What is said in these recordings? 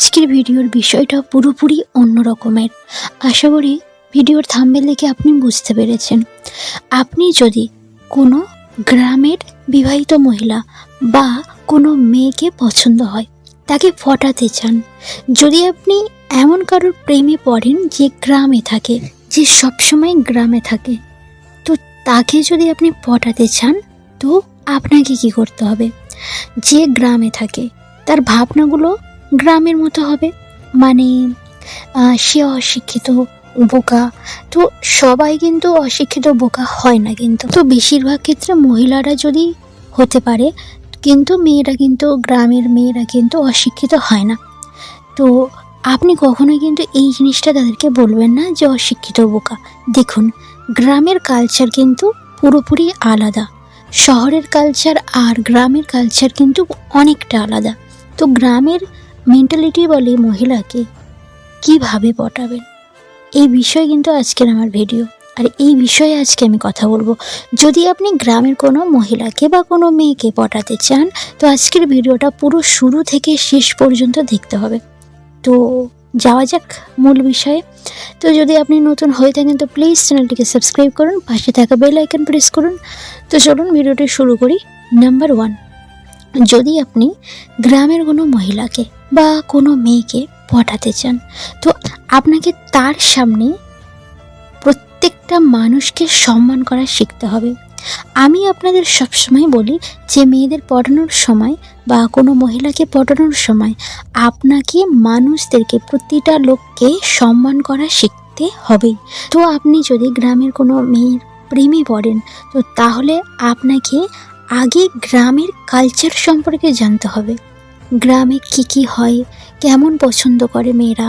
আজকের ভিডিওর বিষয়টা পুরোপুরি অন্য রকমের। আশা করি ভিডিওর থাম্বনেল দেখে আপনি বুঝতে পেরেছেন। আপনি যদি কোনো গ্রামের বিবাহিত মহিলা বা কোনো মেয়েকে পছন্দ হয়, তাকে পটাতে চান, যদি আপনি এমন কারোর প্রেমে পড়েন যে গ্রামে থাকে, যে সবসময় গ্রামে থাকে, তো তাকে যদি আপনি পটাতে চান, তো আপনাকে কি করতে হবে? যে গ্রামে থাকে তার ভাবনাগুলো গ্রামের মতো হবে, মানে সে অশিক্ষিত বোকা। তো সবাই কিন্তু অশিক্ষিত বোকা হয় না, কিন্তু তো বেশিরভাগ ক্ষেত্রে মহিলারা যদি হতে পারে, কিন্তু মেয়েরা কিন্তু গ্রামের মেয়েরা কিন্তু অশিক্ষিত হয় না। তো আপনি কখনোই কিন্তু এই জিনিসটা তাদেরকে বলবেন না যে অশিক্ষিত বোকা। দেখুন, গ্রামের কালচার কিন্তু পুরোপুরি আলাদা। শহরের কালচার আর গ্রামের কালচার কিন্তু অনেকটা আলাদা। তো গ্রামের মেন্টালিটি বলে মহিলাকে কিভাবে পটাবেন, এই বিষয় কিন্তু আজকের আমার ভিডিও, আর এই বিষয়ে আজকে আমি কথা বলবো। যদি আপনি গ্রামের কোনো মহিলাকে বা কোনো মেয়েকে পটাতে চান, তো আজকের ভিডিওটা পুরো শুরু থেকে শেষ পর্যন্ত দেখতে হবে। তো যাওয়া যাক মূল বিষয়ে। তো যদি আপনি নতুন হয়ে থাকেন তো প্লিজ চ্যানেলটিকে সাবস্ক্রাইব করুন, পাশে থাকা বেল আইকন প্রেস করুন। তো চলুন ভিডিওটি শুরু করি। নাম্বার 1, যদি আপনি গ্রামের কোনো মহিলাকে বা কোনো মেয়েকে পটাতে চান, তো আপনাকে তার সামনে প্রত্যেকটা মানুষকে সম্মান করা শিখতে হবে। আমি আপনাদের সবসময় বলি যে মেয়েদের পটানোর সময় বা কোনো মহিলাকে পটানোর সময় আপনাকে মানুষদেরকে, প্রতিটা লোককে সম্মান করা শিখতে হবেই। তো আপনি যদি গ্রামের কোনো মেয়ের প্রেমে পড়েন, তো তাহলে আপনাকে আগে গ্রামের কালচার সম্পর্কে জানতে হবে। গ্রামে কি হয়, কেমন পছন্দ করে মেয়েরা,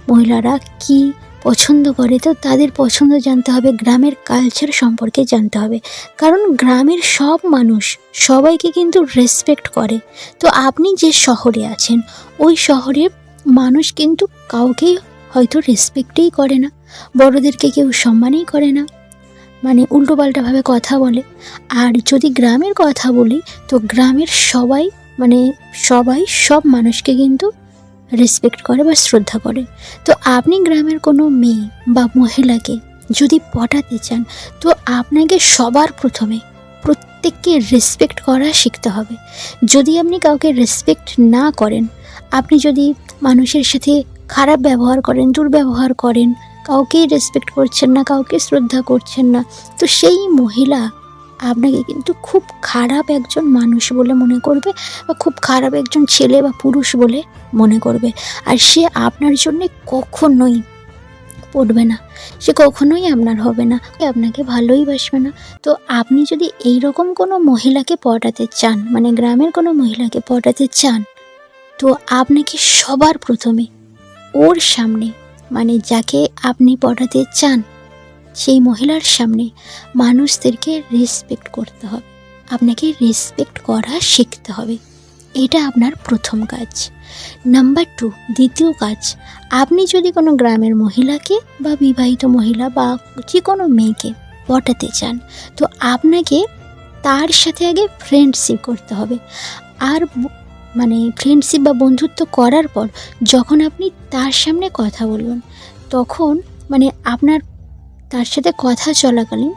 মহিলারা কি পছন্দ করে, তো তাদের পছন্দ জানতে হবে, গ্রামের কালচার সম্পর্কে জানতে হবে। কারণ গ্রামের সব মানুষ সবাইকে কিন্তু রেসপেক্ট করে। তো আপনি যে শহরে আছেন, ওই শহরের মানুষ কিন্তু কাউকেই হয়তো রেসপেক্টই করে না, বড়োদেরকে কেউ সম্মানই করে না, মানে উল্টোপাল্টাভাবে কথা বলে। আর যদি গ্রামের কথা বলি, তো গ্রামের সবাই, মানে সবাই সব মানুষকে কিন্তু রেসপেক্ট করে বা শ্রদ্ধা করে। তো আপনি গ্রামের কোনো মেয়ে বা মহিলাকে যদি পটাতে চান, তো আপনাকে সবার প্রথমে প্রত্যেককে রেসপেক্ট করা শিখতে হবে। যদি আপনি কাউকে রেসপেক্ট না করেন, আপনি যদি মানুষের সাথে খারাপ ব্যবহার করেন, দুর্ব্যবহার করেন, কাউকেই রেসপেক্ট করছেন না, কাউকে শ্রদ্ধা করছেন না, তো সেই মহিলা আপনাকে কিন্তু খুব খারাপ একজন মানুষ বলে মনে করবে, বা খুব খারাপ একজন ছেলে বা পুরুষ বলে মনে করবে। আর সে আপনার জন্য কখনোই পড়বে না, সে কখনোই আপনার হবে না, আপনাকে ভালোই বাসবে না। তো আপনি যদি এই রকম কোনো মহিলাকে পটাতে চান, মানে গ্রামের কোনো মহিলাকে পটাতে চান, তো আপনাকে সবার প্রথমে ওর সামনে, মানে যাকে আপনি পটাতে চান সেই মহিলার সামনে মানুষদেরকে রেসপেক্ট করতে হবে, আপনাকে রেসপেক্ট করা শিখতে হবে। এটা আপনার প্রথম কাজ। নাম্বার 2, দ্বিতীয় কাজ, আপনি যদি কোনো গ্রামের মহিলাকে বা বিবাহিত মহিলা বা যে কোনো মেয়েকে পটাতে চান, তো আপনাকে তার সাথে আগে ফ্রেন্ডশিপ করতে হবে। আর মানে ফ্রেন্ডশিপ বা বন্ধুত্ব করার পর যখন আপনি তার সামনে কথা বলবেন, তখন মানে আপনার তার সাথে কথা চলাকালীন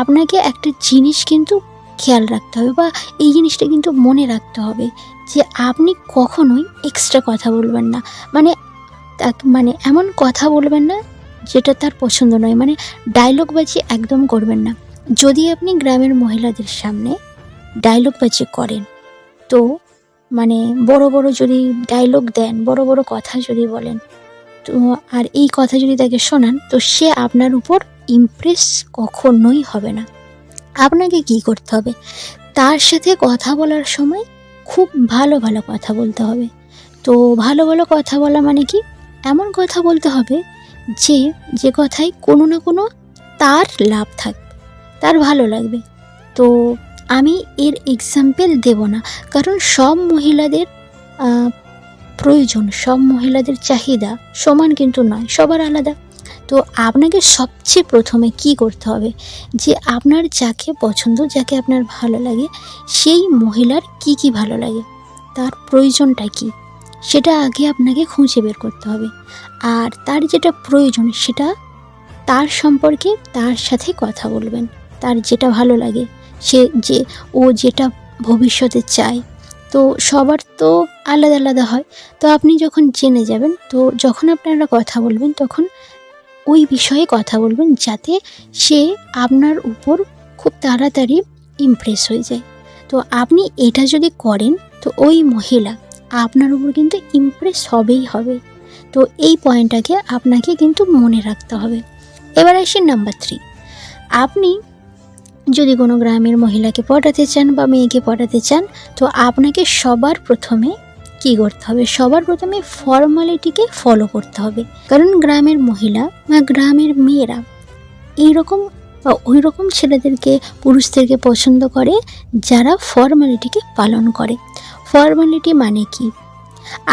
আপনাকে একটা জিনিস কিন্তু খেয়াল রাখতে হবে, বা এই জিনিসটা কিন্তু মনে রাখতে হবে, যে আপনি কখনোই এক্সট্রা কথা বলবেন না, মানে এমন কথা বলবেন না যেটা তার পছন্দ নয়, মানে ডায়লগবাজি একদম করবেন না। যদি আপনি গ্রামের মহিলাদের সামনে ডায়লগবাজি করেন, তো মানে বড় বড় যদি ডায়লগ দেন, বড় বড় কথা যদি বলেন, তো আর এই কথা যদি তাকে শোনান, তো সে আপনার উপর ইমপ্রেস কখনোই হবে না। আপনাকে কি করতে হবে? তার সাথে কথা বলার সময় খুব ভালো ভালো কথা বলতে হবে। তো ভালো ভালো কথা বলা মানে কি, এমন কথা বলতে হবে যে কথায় কোনো না কোনো তার লাভ থাকবে, তার ভালো লাগবে। তো আমি এর এক্সাম্পল দেব না, কারণ সব মহিলাদের প্রয়োজন, সব মহিলাদের চাহিদা সমান কিন্তু নয়, সবার আলাদা। তো আপনাকে সবচেয়ে প্রথমে কি করতে হবে, যে আপনার যাকে পছন্দ, যাকে আপনার ভালো লাগে, সেই মহিলার কি ভালো লাগে, তার প্রয়োজনটা কি, সেটা আগে আপনাকে খুঁজে বের করতে হবে। আর তার যেটা প্রয়োজন সেটা তার সম্পর্কে তার সাথে কথা বলবেন। তার যেটা ভালো লাগে, ও যেটা ভবিষ্যতে চায়, তো সবার তো আলাদা আলাদা হয়। তো আপনি যখন জেনে যাবেন, তো যখন আপনারা কথা বলবেন তখন ওই বিষয়ে কথা বলবেন, যাতে সে আপনার উপর খুব তাড়াতাড়ি ইমপ্রেস হয়ে যায়। তো আপনি এটা যদি করেন, তো ওই মহিলা আপনার উপর কিন্তু ইমপ্রেস হবেই হবে। তো এই পয়েন্টটাকে আপনাকে কিন্তু মনে রাখতে হবে। এবার আসি নাম্বার 3। আপনি যদি কোনো গ্রামের মহিলাকে পটাতে চান বা মেয়েকে পটাতে চান, তো আপনাকে সবার প্রথমে কী করতে হবে? সবার প্রথমে ফর্মালিটিকে ফলো করতে হবে। কারণ গ্রামের মহিলা বা গ্রামের মেয়েরা এইরকম বা ওই রকম ছেলেদেরকে, পুরুষদেরকে পছন্দ করে যারা ফর্মালিটিকে পালন করে। ফর্মালিটি মানে কি?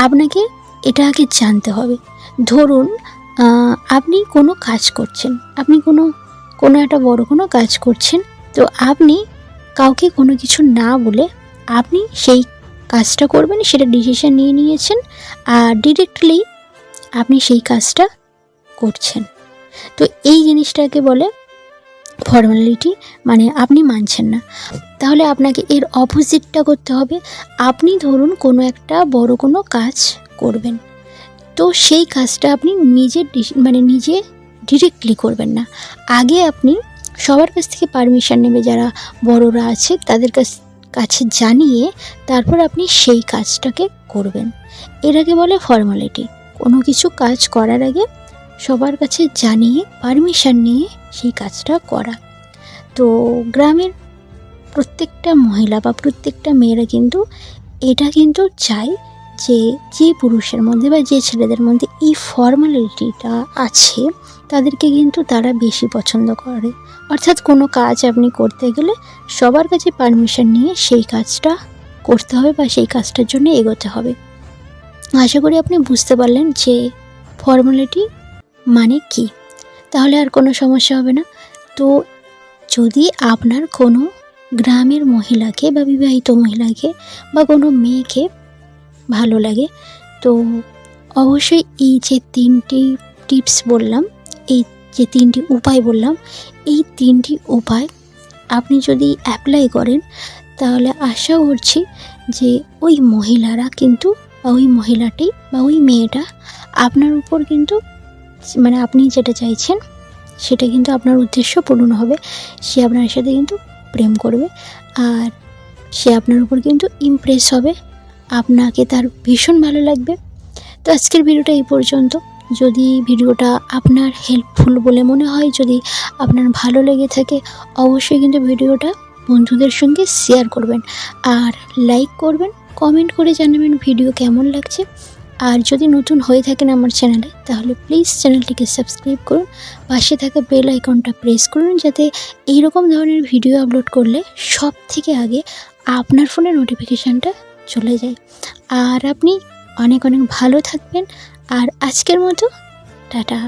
আপনাকে এটা আগে জানতে হবে। ধরুন আপনি কোনো কাজ করছেন, আপনি কোনো একটা বড় কোনো কাজ করছেন, তো আপনি কাউকে কোনো কিছু না বলে আপনি সেই কাজটা করবেন, সেটা ডিসিশন নিয়ে নিয়েছেন, আর ডিরেক্টলি আপনি সেই কাজটা করছেন। তো এই জিনিসটাকে বলে ফর্মালিটি, মানে আপনি মানছেন না। তাহলে আপনাকে এর অপোজিটটা করতে হবে। আপনি ধরুন কোনো একটা বড় কোনো কাজ করবেন, তো সেই কাজটা আপনি নিজে ডিরেক্টলি করবেন না। আগে আপনি সবার কাছ থেকে পারমিশন নেবে, যারা বড়রা আছে তাদের কাছে জানিয়ে তারপর আপনি সেই কাজটাকে করবেন। এটাকে বলে ফর্মালিটি। কোনো কিছু কাজ করার আগে সবার কাছে জানিয়ে পারমিশন নিয়ে সেই কাজটা করা। তো গ্রামের প্রত্যেকটা মহিলা বা প্রত্যেকটা মেয়েরা কিন্তু এটা কিন্তু চায় যে পুরুষের মধ্যে বা যে ছেলেদের মধ্যে এই ফর্মালিটিটা আছে, তাদেরকে কিন্তু তারা বেশি পছন্দ করে। অর্থাৎ কোনো কাজ আপনি করতে গেলে সবার কাছে পারমিশন নিয়ে সেই কাজটা করতে হবে বা সেই কাজটার জন্য এগোতে হবে। আশা করি আপনি বুঝতে পারলেন যে ফর্মালিটি মানে কি। তাহলে আর কোনো সমস্যা হবে না। তো যদি আপনার কোনো গ্রামের মহিলাকে বা বিবাহিত মহিলাকে বা কোনো মেয়েকে ভালো লাগে, তো অবশ্যই এই যে 3টি টিপস বললাম, এই যে 3টি উপায় বললাম, এই 3টি উপায় আপনি যদি অ্যাপ্লাই করেন, তাহলে আশা করছি যে ওই মহিলারা কিন্তু বা ওই মহিলাটি বা ওই মেয়েটা আপনার উপর কিন্তু, মানে আপনি যেটা চাইছেন সেটা কিন্তু আপনার উদ্দেশ্য পূরণ হবে। সে আপনার সাথে কিন্তু প্রেম করবে, আর সে আপনার উপর কিন্তু ইমপ্রেস হবে, আপনাকে তার ভীষণ ভালো লাগবে। তো আজকের ভিডিওটা এই পর্যন্ত। যদি ভিডিওটা আপনার হেল্পফুল বলে মনে হয়, যদি আপনার ভালো লেগে থাকে, অবশ্যই কিন্তু ভিডিওটা বন্ধুদের সঙ্গে শেয়ার করবেন, আর লাইক করবেন, কমেন্ট করে জানাবেন ভিডিও কেমন লাগছে। আর যদি নতুন হয়ে থাকেন আমার চ্যানেলে, তাহলে প্লিজ চ্যানেলটিকে সাবস্ক্রাইব করুন, পাশে থাকা বেল আইকনটা প্রেস করুন, যাতে এইরকম ধরনের ভিডিও আপলোড করলে সব থেকে আগে আপনার ফোনে নোটিফিকেশানটা চলে যায়। আর আপনি অনেক অনেক ভালো থাকবেন। আর আজকের মতো টাটা।